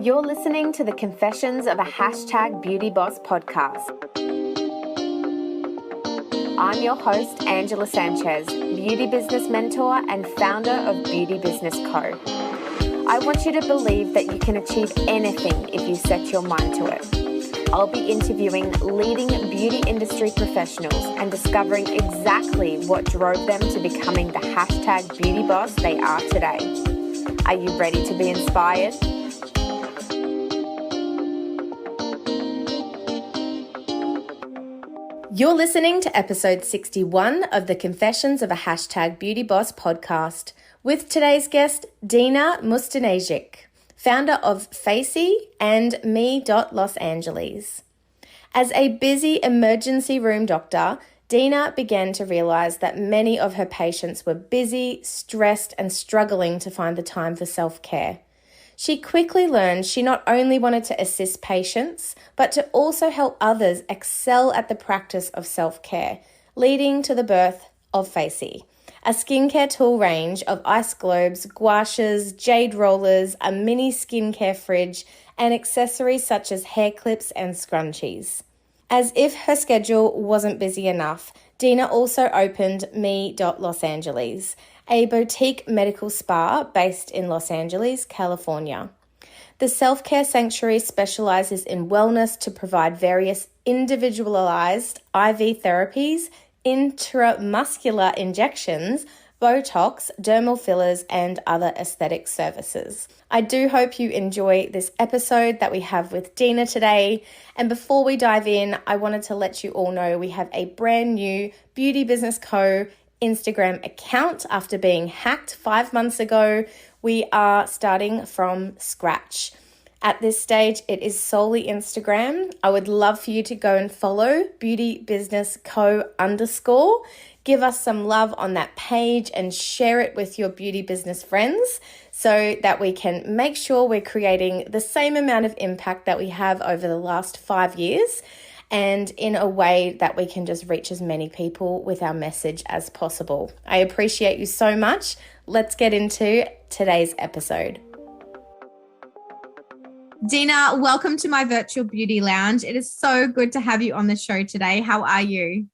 You're listening to the Confessions of a Hashtag Beauty Boss podcast. I'm your host, Angela Sanchez, beauty business mentor and founder of Beauty Business Co. I want you to believe that you can achieve anything if you set your mind to it. I'll be interviewing leading beauty industry professionals and discovering exactly what drove them to becoming the hashtag beauty boss they are today. Are you ready to be inspired? You're listening to episode 61 of the Confessions of a Hashtag Beauty Boss podcast with today's guest, Dina Mustedanagic, founder of Facey and Me.Los Angeles. As a busy emergency room doctor, Dina began to realize that many of her patients were busy, stressed, and struggling to find the time for self-care. She quickly learned she not only wanted to assist patients, but to also help others excel at the practice of self-care, leading to the birth of Facey, a skincare tool range of ice globes, gouaches, jade rollers, a mini skincare fridge, and accessories such as hair clips and scrunchies. As if her schedule wasn't busy enough, Dina also opened Me.Los Angeles, a boutique medical spa based in Los Angeles, California. The self-care sanctuary specializes in wellness to provide various individualized IV therapies, intramuscular injections, Botox, dermal fillers, and other aesthetic services. I do hope you enjoy this episode that we have with Dina today. And before we dive in, I wanted to let you all know we have a brand new Beauty Business Co. Instagram account after being hacked 5 months ago. We are starting from scratch. At this stage, it is solely Instagram. I would love for you to go and follow Beauty Business Co. _ Give us some love on that page and share it with your beauty business friends so that we can make sure we're creating the same amount of impact that we have over the last 5 years and in a way that we can just reach as many people with our message as possible. I appreciate you so much. Let's get into today's episode. Dina, welcome to my virtual beauty lounge. It is so good to have you on the show today. How are you?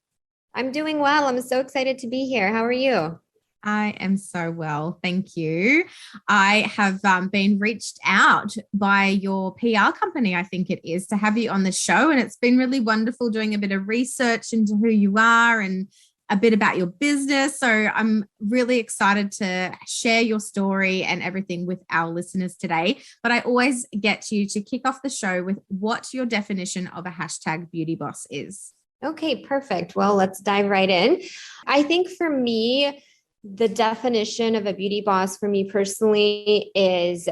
I'm doing well. I'm so excited to be here. How are you? I am so well. Thank you. I have been reached out by your PR company, I think it is, to have you on the show. And it's been really wonderful doing a bit of research into who you are and a bit about your business. So I'm really excited to share your story and everything with our listeners today. But I always get you to kick off the show with what your definition of a hashtag beauty boss is. Okay, perfect. Well, let's dive right in. I think for me, the definition of a beauty boss for me personally is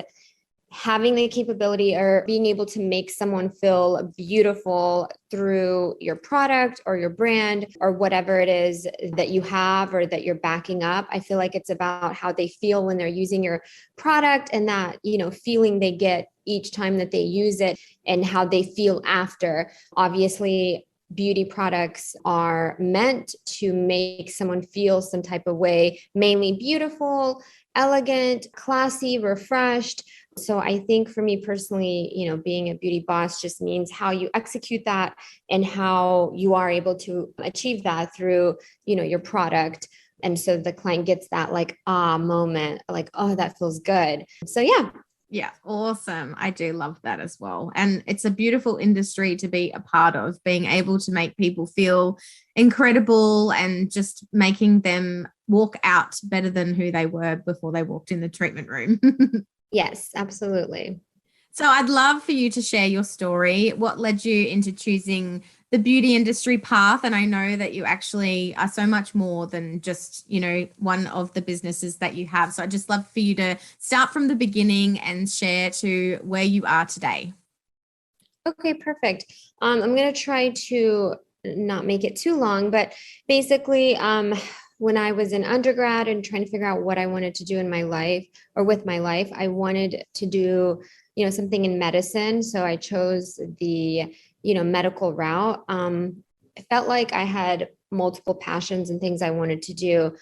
having the capability or being able to make someone feel beautiful through your product or your brand or whatever it is that you have or that you're backing up. I feel like it's about how they feel when they're using your product and that, feeling they get each time that they use it and how they feel after. Obviously, beauty products are meant to make someone feel some type of way, mainly beautiful, elegant, classy, refreshed. So I think for me personally, being a beauty boss just means how you execute that and how you are able to achieve that through, your product. And so the client gets that moment, oh, that feels good. So yeah. Yeah, awesome. I do love that as well. And it's a beautiful industry to be a part of, being able to make people feel incredible and just making them walk out better than who they were before they walked in the treatment room. Yes, absolutely. So I'd love for you to share your story. What led you into choosing the beauty industry path? And I know that you actually are so much more than just, one of the businesses that you have. So I'd just love for you to start from the beginning and share to where you are today. Okay, perfect. I'm going to try to not make it too long, but basically, when I was in undergrad and trying to figure out what I wanted to do in my life or with my life, I wanted to do, something in medicine. So I chose the, medical route. I felt like I had multiple passions and things I wanted to do.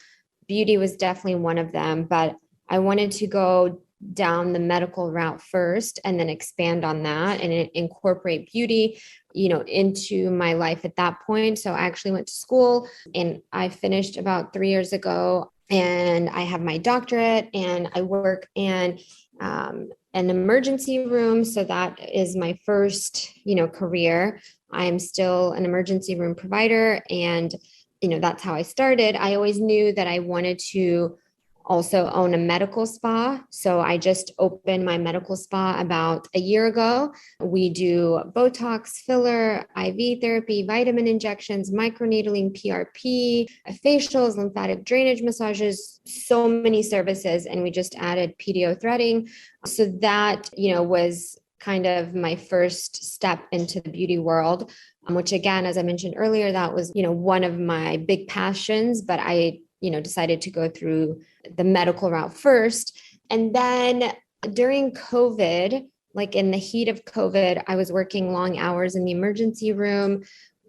Beauty was definitely one of them, but I wanted to go down the medical route first and then expand on that and incorporate beauty, into my life at that point. So I actually went to school and I finished about 3 years ago, and I have my doctorate, and I work in an emergency room. So that is my first, career. I'm still an emergency room provider, and that's how I started. I always knew that I wanted to also own a medical spa. So I just opened my medical spa about a year ago. We do Botox, filler, IV therapy, vitamin injections, microneedling, PRP, facials, lymphatic drainage massages, so many services. And we just added PDO threading. So that, was kind of my first step into the beauty world, which again, as I mentioned earlier, that was, one of my big passions, but I decided to go through the medical route first. And then during COVID, like in the heat of COVID, I was working long hours in the emergency room,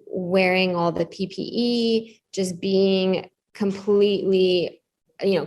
wearing all the PPE, just being completely,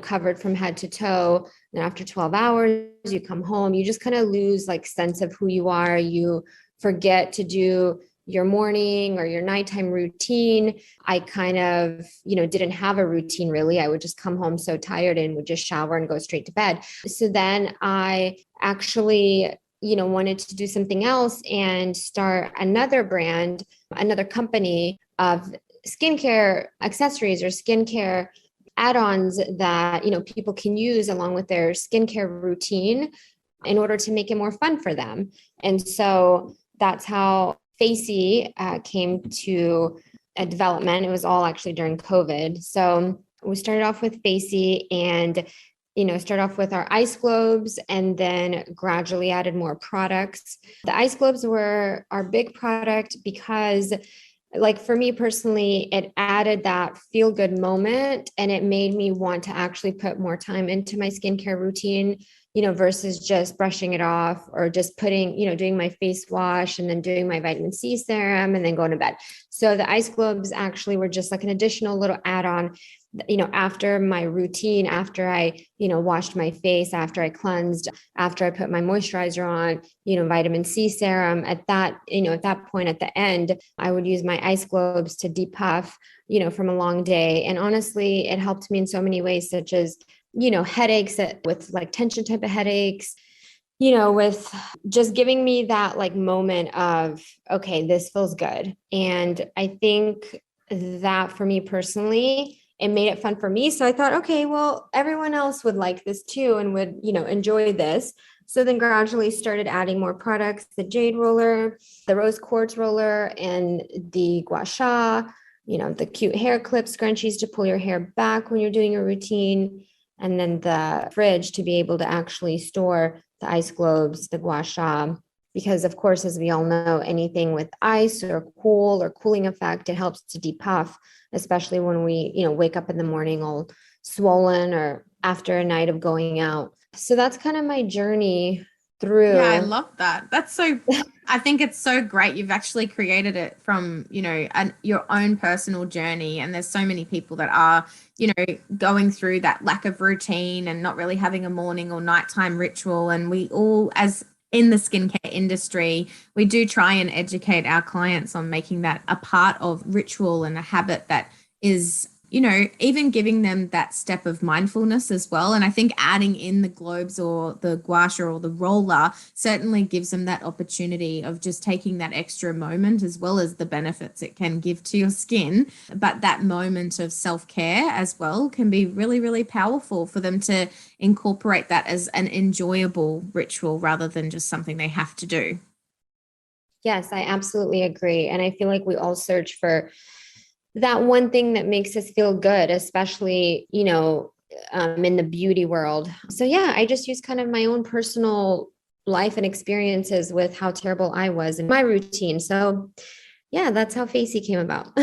covered from head to toe. And after 12 hours, you come home, you just kind of lose like sense of who you are. You forget to do your morning or your nighttime routine. I kind of, didn't have a routine really. I would just come home so tired and would just shower and go straight to bed. So then I actually, wanted to do something else and start another brand, another company of skincare accessories or skincare add-ons that, people can use along with their skincare routine in order to make it more fun for them. And so that's how Facey came to a development. It was all actually during COVID. So we started off with Facey and, started off with our ice globes and then gradually added more products. The ice globes were our big product because, like, for me personally, it added that feel good moment and it made me want to actually put more time into my skincare routine, versus just brushing it off or just putting, doing my face wash and then doing my vitamin C serum and then going to bed. So the ice globes actually were just like an additional little add-on, after my routine, after I, washed my face, after I cleansed, after I put my moisturizer on, vitamin C serum at that, at that point at the end, I would use my ice globes to depuff, from a long day. And honestly, it helped me in so many ways, such as, headaches with like tension type of headaches, with just giving me that like moment of, okay, this feels good. And I think that for me personally, it made it fun for me. So I thought, okay, well, everyone else would like this too and would, enjoy this. So then gradually started adding more products, the jade roller, the rose quartz roller, and the gua sha, the cute hair clip scrunchies to pull your hair back when you're doing your routine. And then the fridge to be able to actually store the ice globes, the gua sha, because of course, as we all know, anything with ice or cool or cooling effect, it helps to depuff, especially when we, wake up in the morning all swollen or after a night of going out. So that's kind of my journey through. Yeah, I love that. I think it's so great. You've actually created it from, your own personal journey. And there's so many people that are, going through that lack of routine and not really having a morning or nighttime ritual. And we all, as in the skincare industry, we do try and educate our clients on making that a part of ritual and a habit that is, even giving them that step of mindfulness as well. And I think adding in the globes or the gua sha or the roller certainly gives them that opportunity of just taking that extra moment, as well as the benefits it can give to your skin. But that moment of self-care as well can be really, really powerful for them to incorporate that as an enjoyable ritual rather than just something they have to do. Yes, I absolutely agree. And I feel like we all search for that one thing that makes us feel good, especially, in the beauty world. So yeah, I just use kind of my own personal life and experiences with how terrible I was in my routine. So yeah, that's how Facey came about.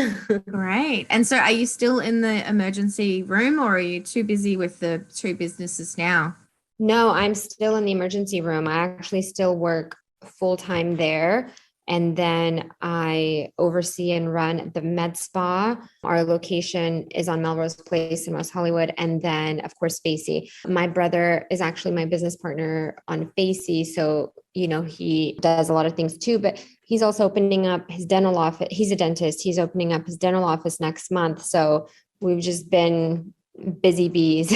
Great. And so are you still in the emergency room, or are you too busy with the two businesses now? No, I'm still in the emergency room. I actually still work full time there. And then I oversee and run the med spa. Our location is on Melrose Place in West Hollywood. And then, of course, Facey. My brother is actually my business partner on Facey. So, he does a lot of things too, but he's also opening up his dental office. He's a dentist. He's opening up his dental office next month. So we've just been busy bees.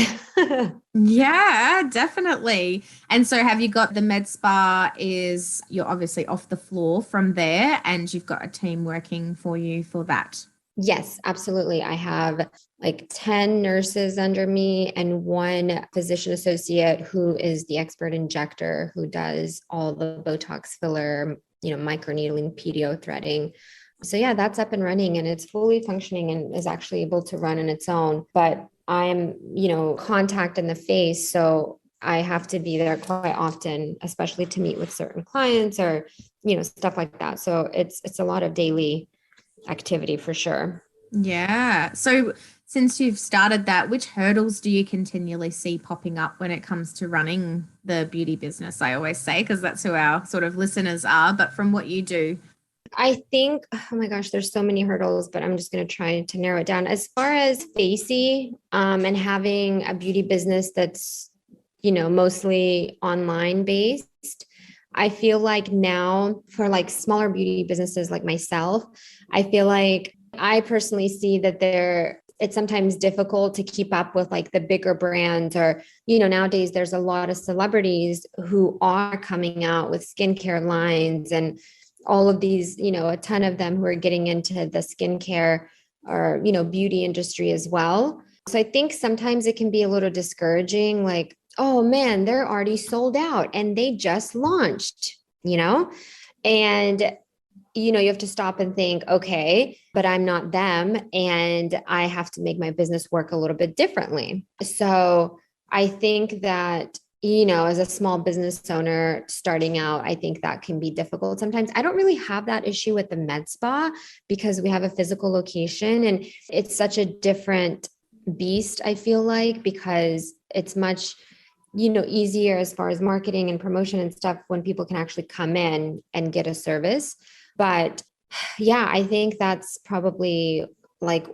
Yeah, definitely. And so have you got the med spa you're obviously off the floor from there and you've got a team working for you for that? Yes, absolutely. I have like 10 nurses under me and one physician associate who is the expert injector who does all the Botox filler, microneedling, pedio threading. So yeah, that's up and running and it's fully functioning and is actually able to run on its own. But I'm, contact in the face. So I have to be there quite often, especially to meet with certain clients or, stuff like that. So it's a lot of daily activity for sure. Yeah. So since you've started that, which hurdles do you continually see popping up when it comes to running the beauty business? I always say, because that's who our sort of listeners are, but from what you do. I think, oh my gosh, there's so many hurdles, but I'm just going to try to narrow it down. As far as Facey and having a beauty business that's, mostly online based, I feel like now for like smaller beauty businesses like myself, I feel like I personally see that it's sometimes difficult to keep up with like the bigger brands or, nowadays there's a lot of celebrities who are coming out with skincare lines and all of these, a ton of them who are getting into the skincare or, beauty industry as well. So I think sometimes it can be a little discouraging, like, oh man, they're already sold out and they just launched, and you have to stop and think, okay, but I'm not them and I have to make my business work a little bit differently. So I think that as a small business owner starting out, I think that can be difficult sometimes. I don't really have that issue with the med spa because we have a physical location and it's such a different beast, I feel like, because it's much, easier as far as marketing and promotion and stuff when people can actually come in and get a service. But yeah, I think that's probably like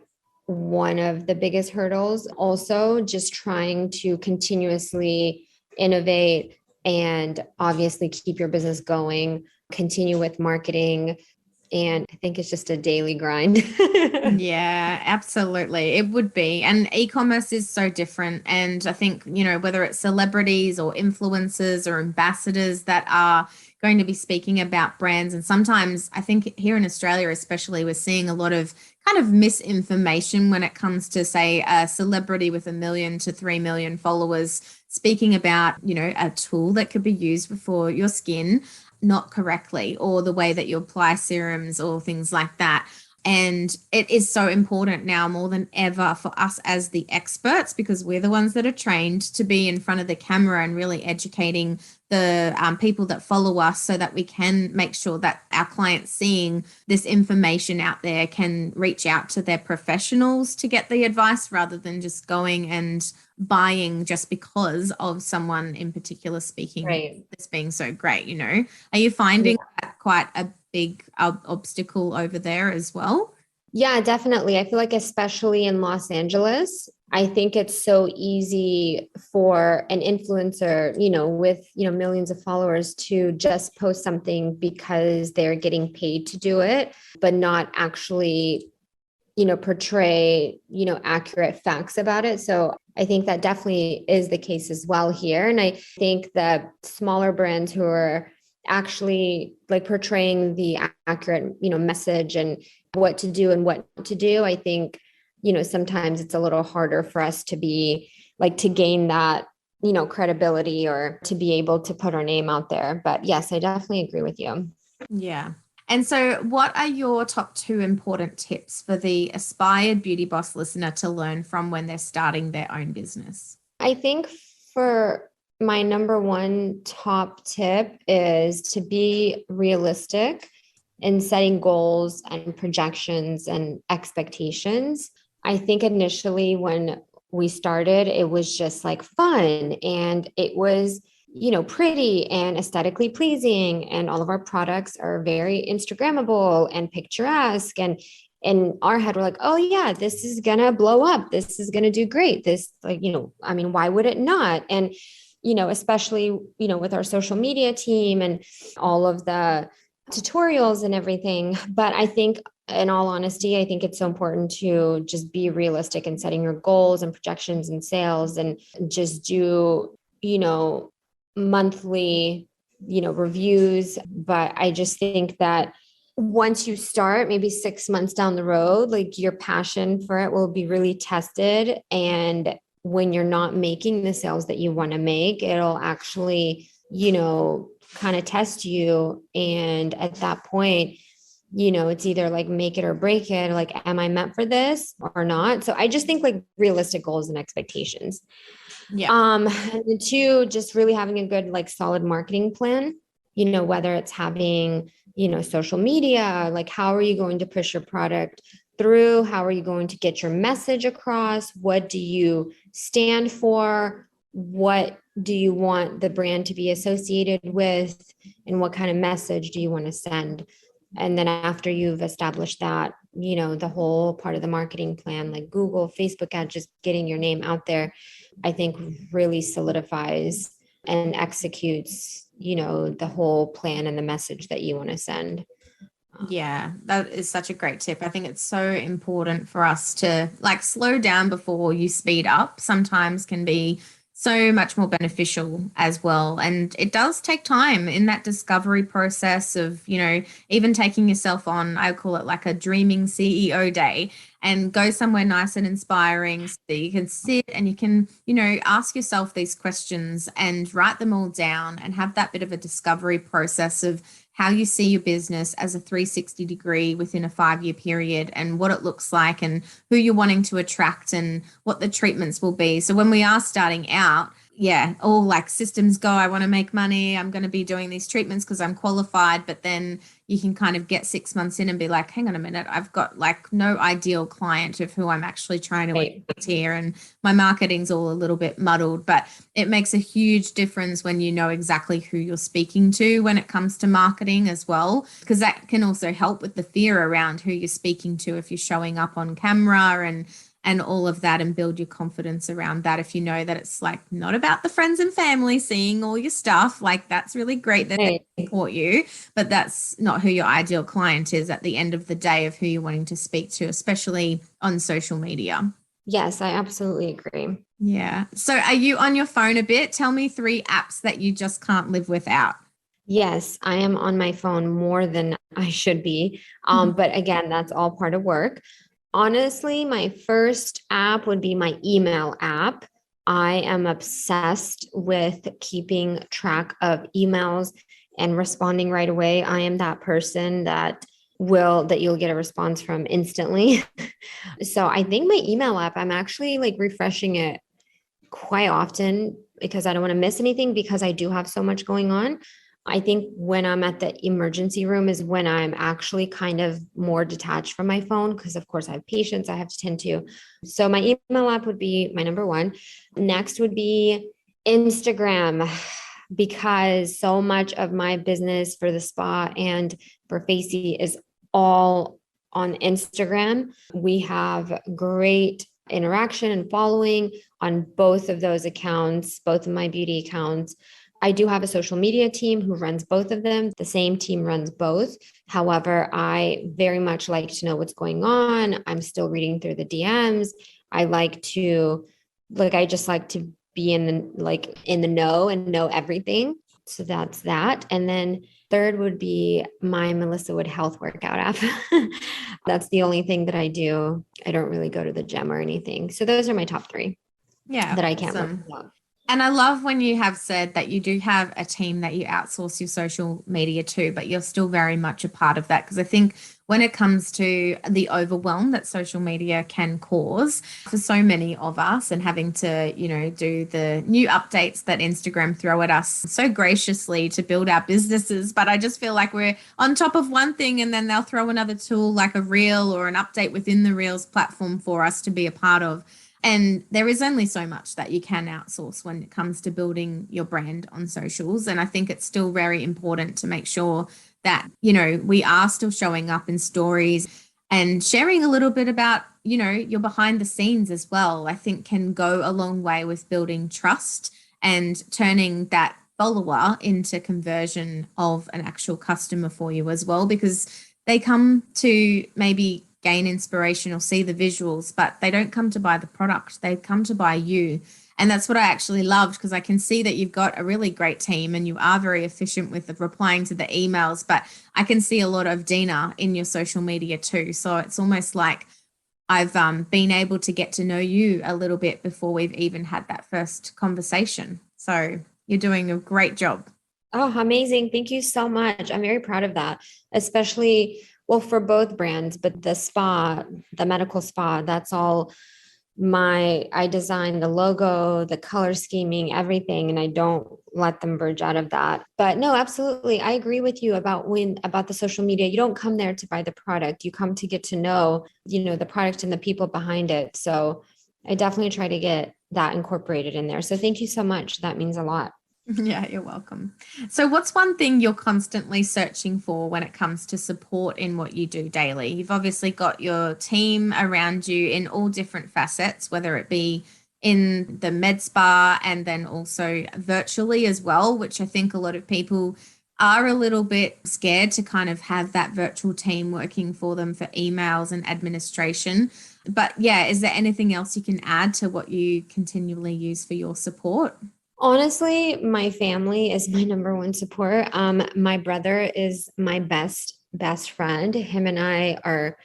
one of the biggest hurdles. Also, just trying to continuously innovate and obviously keep your business going, continue with marketing. And I think it's just a daily grind. Yeah, absolutely. It would be. And e-commerce is so different. And I think, whether it's celebrities or influencers or ambassadors that are going to be speaking about brands. And sometimes I think here in Australia, especially, we're seeing a lot of kind of misinformation when it comes to, say, a celebrity with 1 million to 3 million followers speaking about, a tool that could be used for your skin not correctly, or the way that you apply serums or things like that. And it is so important now more than ever for us as the experts, because we're the ones that are trained to be in front of the camera and really educating the people that follow us so that we can make sure that our clients seeing this information out there can reach out to their professionals to get the advice rather than just going and buying just because of someone in particular speaking Right. this being so great. Are you finding that quite a big obstacle over there as well? Yeah, definitely. I feel like, especially in Los Angeles, I think it's so easy for an influencer, with, millions of followers to just post something because they're getting paid to do it, but not actually, portray, accurate facts about it. So I think that definitely is the case as well here. And I think that smaller brands who are actually like portraying the accurate, message and what to do and what to do, I think, sometimes it's a little harder for us to be like to gain that, credibility or to be able to put our name out there. But yes, I definitely agree with you. Yeah. And so what are your top 2 important tips for the aspired beauty boss listener to learn from when they're starting their own business? I think for my number one top tip is to be realistic in setting goals and projections and expectations. I think initially when we started, it was just like fun and it was, pretty and aesthetically pleasing, and all of our products are very Instagrammable and picturesque. And in our head, we're like, oh yeah, this is gonna blow up. This is gonna do great. This, like, I mean, why would it not? And, especially, with our social media team and all of the tutorials and everything. But I think, in all honesty, I think it's so important to just be realistic in setting your goals and projections and sales, and just do, monthly, reviews. But I just think that once you start, maybe 6 months down the road, like, your passion for it will be really tested. And when you're not making the sales that you want to make, it'll actually, kind of test you. And at that point, it's either like make it or break it. Like, am I meant for this or not? So I just think, like, realistic goals and expectations. Yeah. And then two, just really having a good, like, solid marketing plan, whether it's having, social media, like, how are you going to push your product through? How are you going to get your message across? What do you stand for? What do you want the brand to be associated with? And what kind of message do you want to send? And then after you've established that, the whole part of the marketing plan, like Google, Facebook ad, just getting your name out there, I think really solidifies and executes, the whole plan and the message that you want to send. Yeah, that is such a great tip. I think it's so important for us to, like, slow down before you speed up. Sometimes can be so much more beneficial as well. And it does take time in that discovery process of, even taking yourself on, I call it like a dreaming CEO day, and go somewhere nice and inspiring so that you can sit and you can, ask yourself these questions and write them all down, and have that bit of a discovery process of how you see your business as a 360 degree within a 5-year period, and what it looks like, and who you're wanting to attract, and what the treatments will be. So when we are starting out, all like systems go, I want to make money, I'm going to be doing these treatments because I'm qualified. But then you can kind of get 6 months in and be like, hang on a minute, I've got like no ideal client of who I'm actually trying to attract here, and my marketing's all a little bit muddled. But it makes a huge difference when you know exactly who you're speaking to when it comes to marketing as well, because that can also help with the fear around who you're speaking to if you're showing up on camera and all of that, and build your confidence around that. If you know that it's like not about the friends and family seeing all your stuff, like, that's really great that they support you, but that's not who your ideal client is at the end of the day of who you're wanting to speak to, especially on social media. Yes, I absolutely agree. Yeah. So are you on your phone a bit? Tell me 3 apps that you just can't live without. Yes, I am on my phone more than I should be. But again, that's all part of work. Honestly, my first app would be my email app. I am obsessed with keeping track of emails and responding right away. I am that person that you'll get a response from instantly. So I think my email app, I'm actually like refreshing it quite often because I don't want to miss anything, because I do have so much going on. I think when I'm at the emergency room is when I'm actually kind of more detached from my phone, because of course I have patients I have to tend to. So my email app would be my number one. Next would be Instagram, because so much of my business for the spa and for Facey is all on Instagram. We have great interaction and following on both of those accounts, both of my beauty accounts. I do have a social media team who runs both of them. The same team runs both. However, I very much like to know what's going on. I'm still reading through the DMs. I just like to be in the know and know everything. So that's that. And then third would be my Melissa Wood health workout app. That's the only thing that I do. I don't really go to the gym or anything. So those are my top 3 that I can't live without. And I love when you have said that you do have a team that you outsource your social media to, but you're still very much a part of that. Because I think when it comes to the overwhelm that social media can cause for so many of us, and having to, do the new updates that Instagram throw at us so graciously to build our businesses. But I just feel like we're on top of one thing, and then they'll throw another tool like a reel or an update within the Reels platform for us to be a part of. And there is only so much that you can outsource when it comes to building your brand on socials. And I think it's still very important to make sure that, we are still showing up in stories and sharing a little bit about, your behind the scenes as well, I think can go a long way with building trust and turning that follower into conversion of an actual customer for you as well, because they come to maybe gain inspiration or see the visuals, but they don't come to buy the product. They come to buy you. And that's what I actually loved, because I can see that you've got a really great team and you are very efficient with the replying to the emails, but I can see a lot of Dina in your social media too. So it's almost like I've been able to get to know you a little bit before we've even had that first conversation. So you're doing a great job. Oh, amazing. Thank you so much. I'm very proud of that, especially, well, for both brands, but the medical spa, that's all I designed the logo, the color scheming, everything, and I don't let them verge out of that. But no, absolutely. I agree with you about the social media. You don't come there to buy the product. You come to get to know, the product and the people behind it. So I definitely try to get that incorporated in there. So thank you so much. That means a lot. Yeah, you're welcome. So what's one thing you're constantly searching for when it comes to support in what you do daily? You've obviously got your team around you in all different facets, whether it be in the med spa and then also virtually as well, which I think a lot of people are a little bit scared to kind of have that virtual team working for them for emails and administration. But yeah, is there anything else you can add to what you continually use for your support? Honestly, my family is my number one support. My brother is my best friend. Him and I are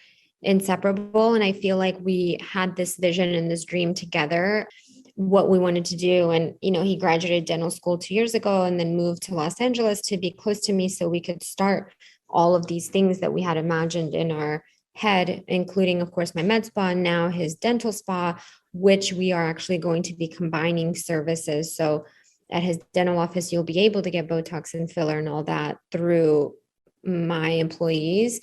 inseparable. And I feel like we had this vision and this dream together, what we wanted to do. And, he graduated dental school 2 years ago and then moved to Los Angeles to be close to me so we could start all of these things that we had imagined in our head, including, of course, my med spa and now his dental spa, which we are actually going to be combining services. So at his dental office, you'll be able to get Botox and filler and all that through my employees.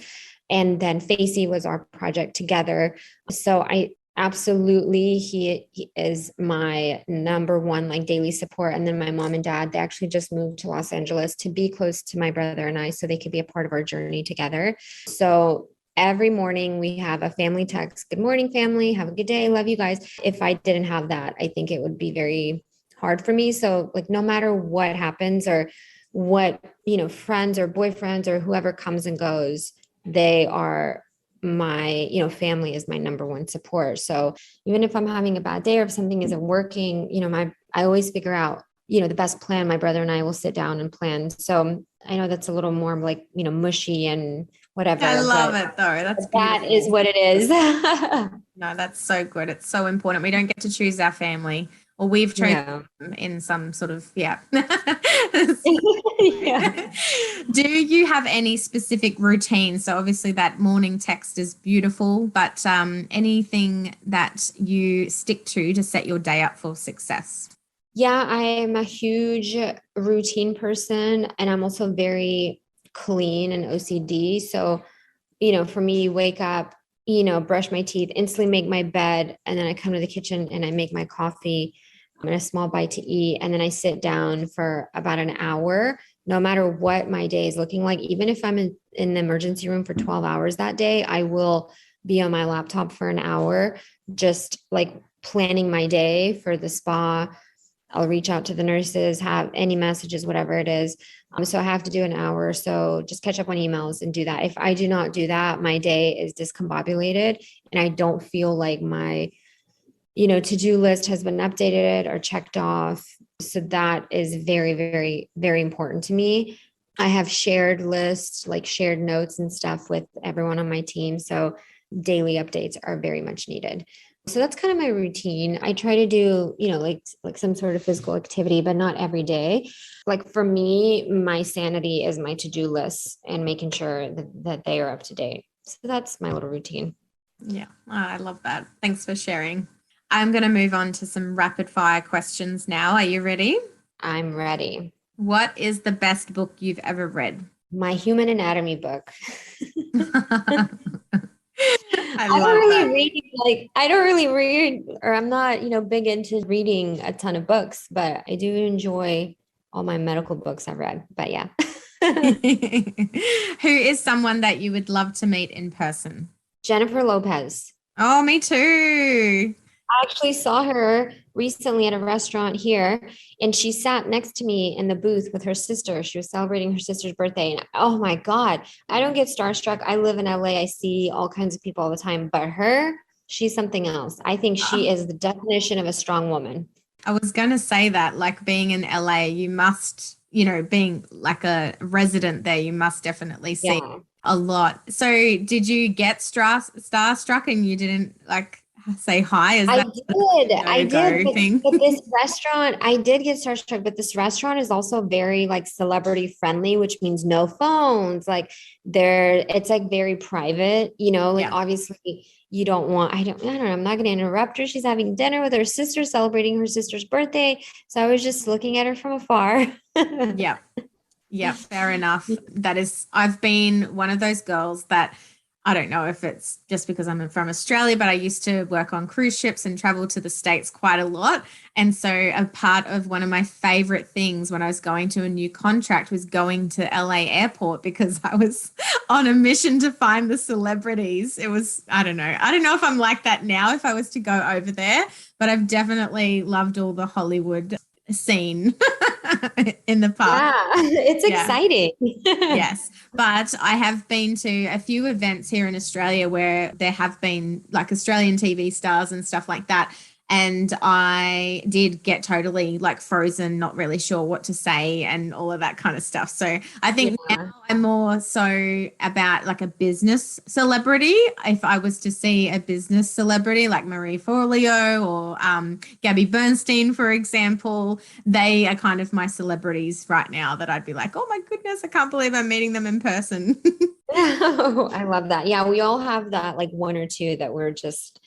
And then Facey was our project together. So I absolutely, he is my number one, like, daily support. And then my mom and dad, they actually just moved to Los Angeles to be close to my brother and I, so they could be a part of our journey together. So every morning we have a family text. Good morning, family. Have a good day. Love you guys. If I didn't have that, I think it would be very hard for me. So, like, no matter what happens or what, friends or boyfriends or whoever comes and goes, they are my, family is my number one support. So even if I'm having a bad day or if something isn't working, I always figure out, the best plan. My brother and I will sit down and plan. So I know that's a little more like, mushy and whatever. I love it though. That's beautiful. That is what it is. No, that's so good. It's so important. We don't get to choose our family, or we've chosen them in some sort of, yeah. Yeah. Do you have any specific routine? So obviously that morning text is beautiful, but anything that you stick to set your day up for success? Yeah, I am a huge routine person, and I'm also very clean and OCD. So, for me, wake up, brush my teeth, instantly make my bed, and then I come to the kitchen and I make my coffee and a small bite to eat. And then I sit down for about an hour, no matter what my day is looking like. Even if I'm in the emergency room for 12 hours that day, I will be on my laptop for an hour, just like planning my day for the spa. I'll reach out to the nurses, have any messages, whatever it is. So I have to do an hour or so, just catch up on emails and do that. If I do not do that, my day is discombobulated and I don't feel like my, to-do list has been updated or checked off. So that is very, very, very important to me. I have shared lists, like shared notes and stuff with everyone on my team. So daily updates are very much needed. So that's kind of my routine. I try to do, like some sort of physical activity, but not every day. Like for me, my sanity is my to-do lists and making sure that they are up to date. So that's my little routine. Yeah, I love that. Thanks for sharing. I'm going to move on to some rapid fire questions now. Are you ready? I'm ready. What is the best book you've ever read? My Human Anatomy book. I I don't love really that. read, I don't really read, or I'm not, big into reading a ton of books, but I do enjoy all my medical books I've read. But yeah. Who is someone that you would love to meet in person? Jennifer Lopez. Oh, me too. I actually saw her recently at a restaurant here, and she sat next to me in the booth with her sister. She was celebrating her sister's birthday. And oh my God, I don't get starstruck. I live in LA. I see all kinds of people all the time, but her, she's something else. I think she is the definition of a strong woman. I was going to say that, like being in LA, you must, being like a resident there, you must definitely see Yeah. a lot. So, did you get starstruck and you didn't like say hi? Is I that did. a I did. no-go thing? But this restaurant, I did get starstruck, but this restaurant is also very like celebrity friendly, which means no phones. Like it's like very private, like Yeah. obviously you don't want, I don't know, I'm not going to interrupt her. She's having dinner with her sister, celebrating her sister's birthday. So I was just looking at her from afar. Yeah. Yeah, fair enough. I've been one of those girls that I don't know if it's just because I'm from Australia, but I used to work on cruise ships and travel to the States quite a lot. And so a part of one of my favorite things when I was going to a new contract was going to LA airport because I was on a mission to find the celebrities. It was, I don't know. I don't know if I'm like that now if I was to go over there, but I've definitely loved all the Hollywood scene in the past. Yeah, it's exciting. Yes, but I have been to a few events here in Australia where there have been like Australian TV stars and stuff like that. And I did get totally like frozen, not really sure what to say and all of that kind of stuff. So I think now I'm more so about like a business celebrity. If I was to see a business celebrity like Marie Forleo or Gabby Bernstein, for example, they are kind of my celebrities right now that I'd be like, oh my goodness, I can't believe I'm meeting them in person. Oh, I love that. Yeah, we all have that like one or two that we're just,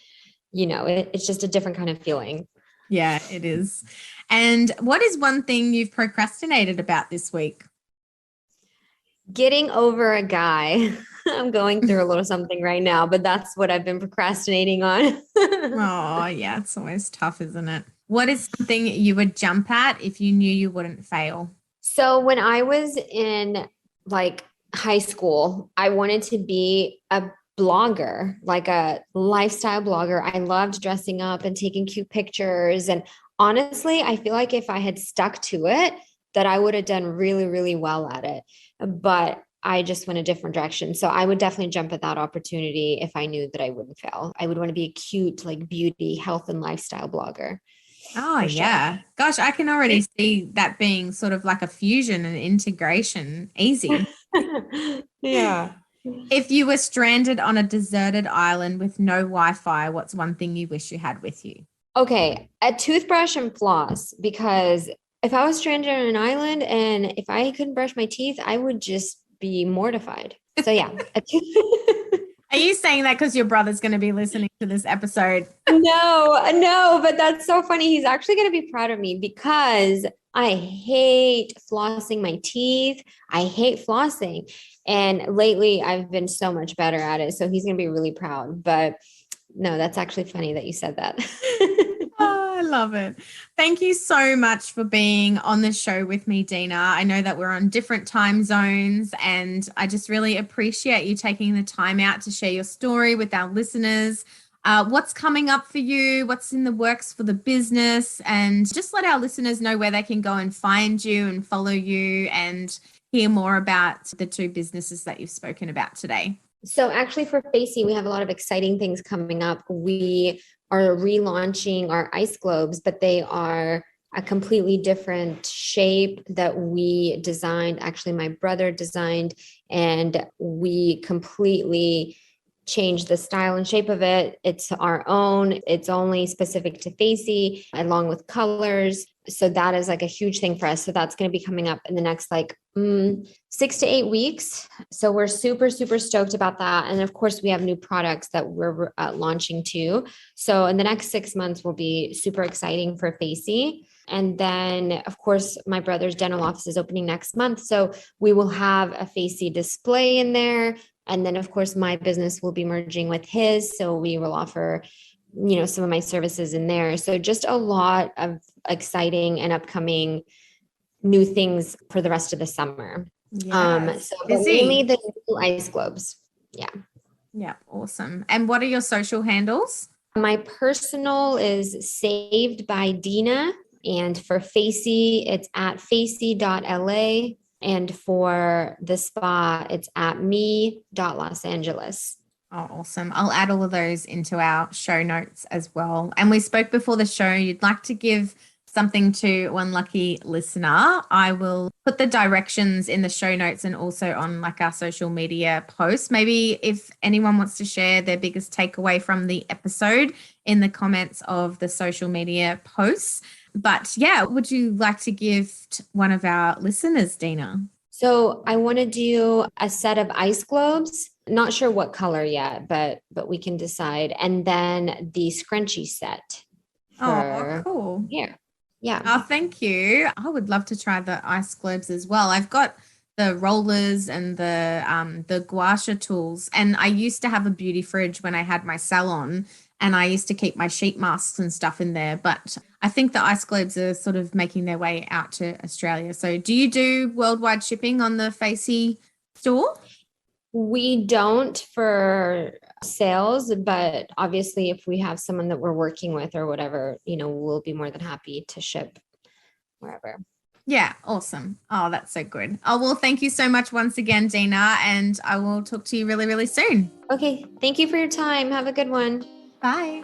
it's just a different kind of feeling. Yeah, it is. And what is one thing you've procrastinated about this week? Getting over a guy. I'm going through a little something right now, but that's what I've been procrastinating on. Oh, yeah, it's always tough, isn't it? What is something you would jump at if you knew you wouldn't fail? So when I was in like high school, I wanted to be a blogger, like a lifestyle blogger. I loved dressing up and taking cute pictures. And honestly, I feel like if I had stuck to it, that I would have done really, really well at it. But I just went a different direction. So I would definitely jump at that opportunity if I knew that I wouldn't fail. I would want to be a cute, like beauty, health, and lifestyle blogger. Oh, For sure. yeah. Gosh, I can already see that being sort of like a fusion and integration. Easy. Yeah. If you were stranded on a deserted island with no Wi-Fi, what's one thing you wish you had with you? Okay, a toothbrush and floss, because if I was stranded on an island and if I couldn't brush my teeth, I would just be mortified. So yeah, Are you saying that because your brother's going to be listening to this episode? no, but that's so funny. He's actually going to be proud of me because I hate flossing my teeth. I hate flossing. And lately I've been so much better at it. So he's going to be really proud. But no, that's actually funny that you said that. Oh, I love it. Thank you so much for being on the show with me, Dina. I know that we're on different time zones, and I just really appreciate you taking the time out to share your story with our listeners. What's coming up for you? What's in the works for the business? And just let our listeners know where they can go and find you and follow you and hear more about the two businesses that you've spoken about today. So actually for Facey, we have a lot of exciting things coming up. We are relaunching our ice globes, but they are a completely different shape that we designed. Actually, my brother designed, and we completely changed the style and shape of it. It's our own. It's only specific to Facey, along with colors. So that is like a huge thing for us. So that's going to be coming up in the next 6 to 8 weeks. So we're super, super stoked about that. And of course, we have new products that we're launching too. So in the next 6 months will be super exciting for Facey. And then, of course, my brother's dental office is opening next month. So we will have a Facey display in there. And then of course my business will be merging with his. So we will offer, some of my services in there. So just a lot of exciting and upcoming new things for the rest of the summer. Yes. But mainly the new ice globes. Yeah. Yeah. Awesome. And what are your social handles? My personal is Saved by Dina. And for Facey, it's at facey.la. And for the spa, it's at me.Los Angeles. Oh, awesome. I'll add all of those into our show notes as well. And we spoke before the show, you'd like to give something to one lucky listener. I will put the directions in the show notes and also on like our social media posts. Maybe if anyone wants to share their biggest takeaway from the episode in the comments of the social media posts. But yeah, would you like to gift one of our listeners, Dina? So I want to do a set of ice globes. Not sure what color yet, but we can decide. And then the scrunchie set. Oh, cool. Here. Yeah. Oh, thank you. I would love to try the ice globes as well. I've got the rollers and the gua sha tools. And I used to have a beauty fridge when I had my salon, and I used to keep my sheet masks and stuff in there. But I think the ice globes are sort of making their way out to Australia. So do you do worldwide shipping on the Facey store? We don't for sales, but obviously if we have someone that we're working with or whatever, we'll be more than happy to ship wherever. Yeah, awesome. Oh, that's so good. Oh, well, thank you so much once again, Dina, and I will talk to you really, really soon. Okay. Thank you for your time. Have a good one. Bye.